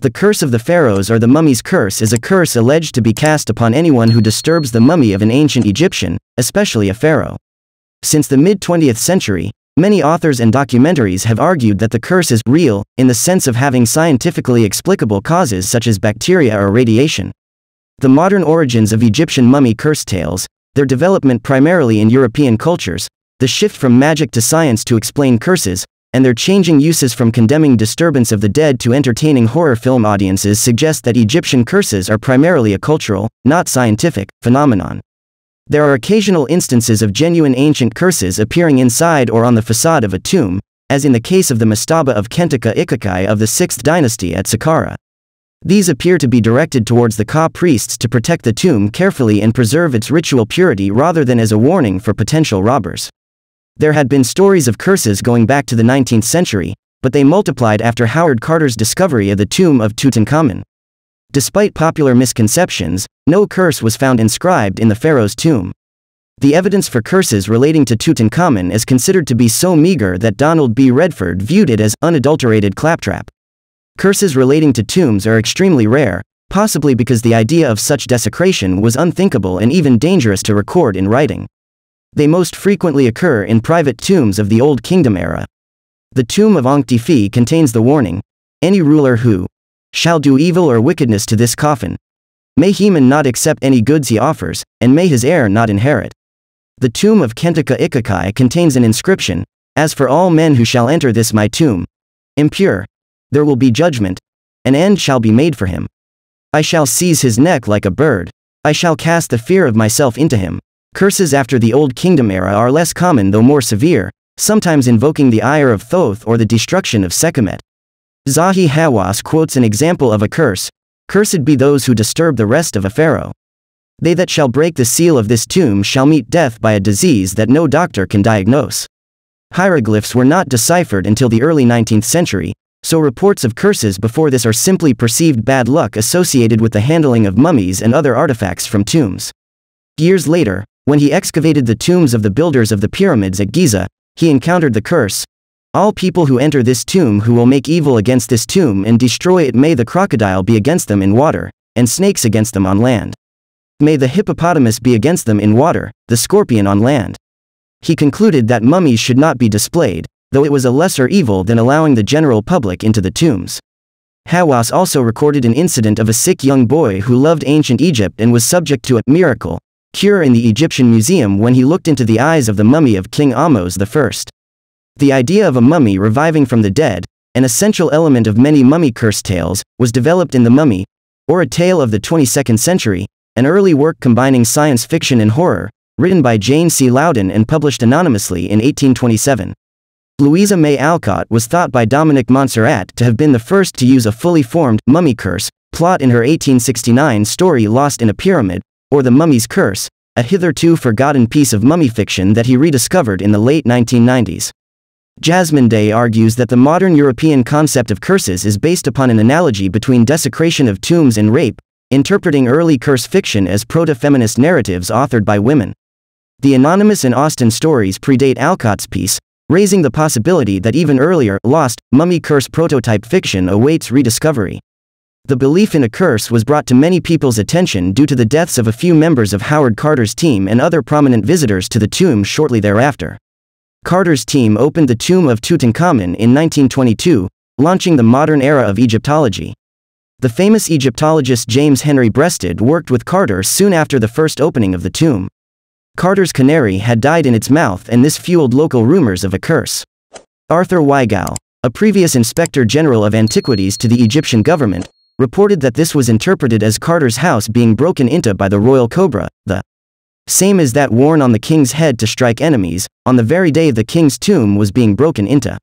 The curse of the pharaohs, or the mummy's curse, is a curse alleged to be cast upon anyone who disturbs the mummy of an ancient Egyptian, especially a pharaoh. Since the mid-20th century, many authors and documentaries have argued that the curse is real, in the sense of having scientifically explicable causes such as bacteria or radiation. The modern origins of Egyptian mummy curse tales, their development primarily in European cultures, the shift from magic to science to explain curses, and their changing uses from condemning disturbance of the dead to entertaining horror film audiences suggest that Egyptian curses are primarily a cultural, not scientific, phenomenon. There are occasional instances of genuine ancient curses appearing inside or on the facade of a tomb, as in the case of the mastaba of Kentaka Ikakai of the 6th dynasty at Saqqara. These appear to be directed towards the Ka priests to protect the tomb carefully and preserve its ritual purity rather than as a warning for potential robbers. There had been stories of curses going back to the 19th century, but they multiplied after Howard Carter's discovery of the tomb of Tutankhamun. Despite popular misconceptions, no curse was found inscribed in the pharaoh's tomb. The evidence for curses relating to Tutankhamun is considered to be so meager that Donald B. Redford viewed it as unadulterated claptrap. Curses relating to tombs are extremely rare, possibly because the idea of such desecration was unthinkable and even dangerous to record in writing. They most frequently occur in private tombs of the Old Kingdom era. The tomb of Ankh-Tifi contains the warning, "Any ruler who shall do evil or wickedness to this coffin, may Heman not accept any goods he offers, and may his heir not inherit." The tomb of Kentaka Ikakai contains an inscription, "As for all men who shall enter this my tomb, impure, there will be judgment, an end shall be made for him. I shall seize his neck like a bird, I shall cast the fear of myself into him." Curses after the Old Kingdom era are less common though more severe, sometimes invoking the ire of Thoth or the destruction of Sekhmet. Zahi Hawass quotes an example of a curse, "Cursed be those who disturb the rest of a pharaoh. They that shall break the seal of this tomb shall meet death by a disease that no doctor can diagnose." Hieroglyphs were not deciphered until the early 19th century, so reports of curses before this are simply perceived bad luck associated with the handling of mummies and other artifacts from tombs. Years later, when he excavated the tombs of the builders of the pyramids at Giza, he encountered the curse, "All people who enter this tomb who will make evil against this tomb and destroy it, may the crocodile be against them in water, and snakes against them on land. May the hippopotamus be against them in water, the scorpion on land." He concluded that mummies should not be displayed, though it was a lesser evil than allowing the general public into the tombs. Hawass also recorded an incident of a sick young boy who loved ancient Egypt and was subject to a miracle cure in the Egyptian Museum when he looked into the eyes of the mummy of King Ahmose I. The idea of a mummy reviving from the dead, an essential element of many mummy curse tales, was developed in The Mummy, or A Tale of the 22nd Century, an early work combining science fiction and horror, written by Jane C. Loudon and published anonymously in 1827. Louisa May Alcott was thought by Dominic Montserrat to have been the first to use a fully formed mummy curse plot in her 1869 story Lost in a Pyramid, or The Mummy's Curse, a hitherto forgotten piece of mummy fiction that he rediscovered in the late 1990s. Jasmine Day argues that the modern European concept of curses is based upon an analogy between desecration of tombs and rape, interpreting early curse fiction as proto-feminist narratives authored by women. The Anonymous and Austen stories predate Alcott's piece, raising the possibility that even earlier, lost, mummy curse prototype fiction awaits rediscovery. The belief in a curse was brought to many people's attention due to the deaths of a few members of Howard Carter's team and other prominent visitors to the tomb shortly thereafter. Carter's team opened the tomb of Tutankhamun in 1922, launching the modern era of Egyptology. The famous Egyptologist James Henry Breasted worked with Carter soon after the first opening of the tomb. Carter's canary had died in its mouth, and this fueled local rumors of a curse. Arthur Weigall, a previous Inspector General of Antiquities to the Egyptian government, reported that this was interpreted as Carter's house being broken into by the royal cobra, the same as that worn on the king's head to strike enemies, on the very day the king's tomb was being broken into.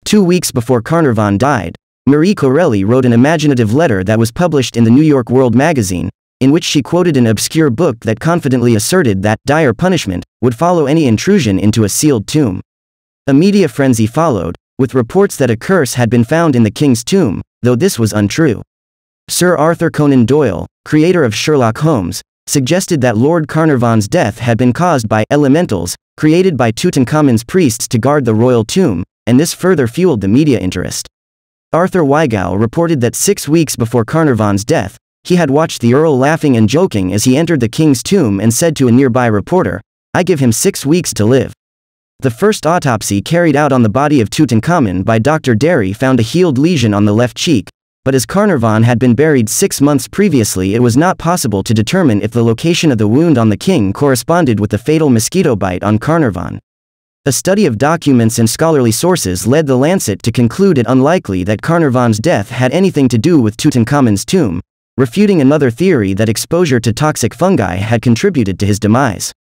2 weeks before Carnarvon died, Marie Corelli wrote an imaginative letter that was published in the New York World magazine, in which she quoted an obscure book that confidently asserted that dire punishment would follow any intrusion into a sealed tomb. A media frenzy followed, with reports that a curse had been found in the king's tomb, though this was untrue. Sir Arthur Conan Doyle, creator of Sherlock Holmes, suggested that Lord Carnarvon's death had been caused by elementals, created by Tutankhamun's priests to guard the royal tomb, and this further fueled the media interest. Arthur Weigall reported that 6 weeks before Carnarvon's death, he had watched the Earl laughing and joking as he entered the king's tomb and said to a nearby reporter, "I give him 6 weeks to live." The first autopsy carried out on the body of Tutankhamun by Dr. Derry found a healed lesion on the left cheek, but as Carnarvon had been buried 6 months previously, it was not possible to determine if the location of the wound on the king corresponded with the fatal mosquito bite on Carnarvon. A study of documents and scholarly sources led the Lancet to conclude it unlikely that Carnarvon's death had anything to do with Tutankhamun's tomb, refuting another theory that exposure to toxic fungi had contributed to his demise.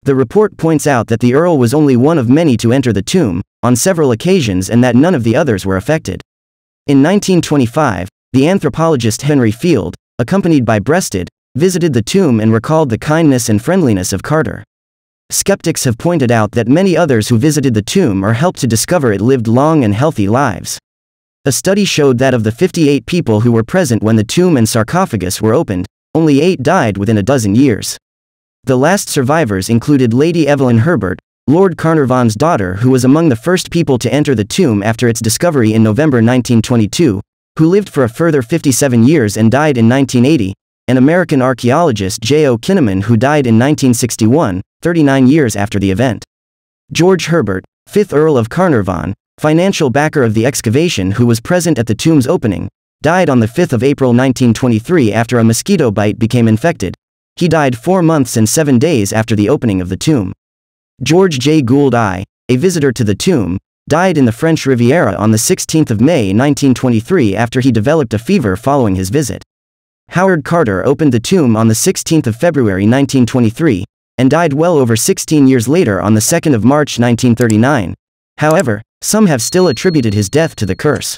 The report points out that the Earl was only one of many to enter the tomb, on several occasions, and that none of the others were affected. In 1925, the anthropologist Henry Field, accompanied by Breasted, visited the tomb and recalled the kindness and friendliness of Carter. Skeptics have pointed out that many others who visited the tomb or helped to discover it lived long and healthy lives. A study showed that of the 58 people who were present when the tomb and sarcophagus were opened, only 8 died within a dozen years. The last survivors included Lady Evelyn Herbert, Lord Carnarvon's daughter, who was among the first people to enter the tomb after its discovery in November 1922, who lived for a further 57 years and died in 1980, and American archaeologist J.O. Kinnaman, who died in 1961, 39 years after the event. George Herbert, 5th Earl of Carnarvon, financial backer of the excavation, who was present at the tomb's opening, died on the 5th of April 1923 after a mosquito bite became infected. He died 4 months and 7 days after the opening of the tomb. George J. Gould I, a visitor to the tomb, died in the French Riviera on the 16th of May 1923 after he developed a fever following his visit. Howard Carter opened the tomb on the 16th of February 1923, and died well over 16 years later on the 2nd of March 1939. However, some have still attributed his death to the curse.